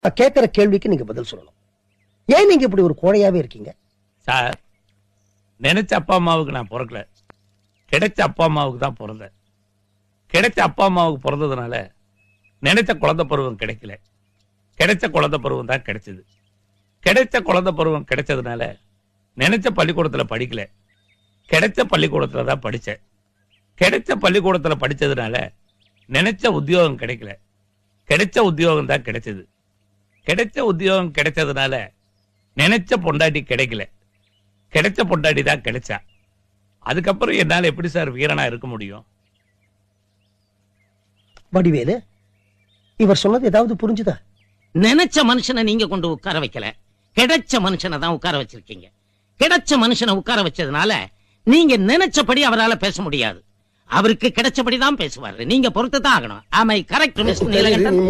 நான் கேட்கிற கேள்விக்கு நீங்க பதில் சொல்லணும். ஏன் நீங்க இப்படி ஒரு கோழையாவே இருக்கீங்க? சார், நினைச்ச அப்பா அம்மாவுக்கு நான் பிறக்கல, கிடைச்ச அப்பா அம்மாவுக்கு தான் பிறந்தேன். கிடைச்ச அப்பா அம்மாவுக்கு பிறந்ததுனால நினைச்ச குழந்தை பருவம் கிடைக்கல, கிடைச்ச குழந்தை பருவம் தான் கிடைச்சது. கிடைச்ச குழந்தை பருவம் கிடைச்சதுனால நினைச்ச பள்ளிக்கூடத்துல படிக்கல, கிடைச்ச பள்ளிக்கூடத்துல தான் படிச்சேன். கிடைச்ச பள்ளிக்கூடத்துல படிச்சதுனால நினைச்ச உத்தியோகம் கிடைக்கல, கிடைச்ச உத்தியோகம் தான் கிடைச்சது. கிடைச்ச உத்தியோகம் கிடைச்சதுனால நினைச்ச பொண்டாட்டி கிடைக்கல, கிடைச்ச பொண்டாட்டி தான் கிடைச்சா. அதுக்கப்புறம் என்னால எப்படி சார் வீரனா இருக்க முடியும்? வடிவேலு, இவர் சொன்னது ஏதாவது புரிஞ்சுதா? நினைச்ச மனுஷனை நீங்க கொண்டு உட்கார வைக்கல, கிடைச்ச மனுஷனை தான் உட்கார வச்சிருக்கீங்க. கிடைச்ச மனுஷனை உட்கார வச்சதுனால நீங்க நினைச்சபடி அவரால பேச முடியாது. அவருக்கு கிடைச்சபடி தான் பேசுவாரு. நீங்க பொறுத்து தான் ஆகணும். ஆமை கரெக்ட் மிஸ்டர் நீலகண்டன்?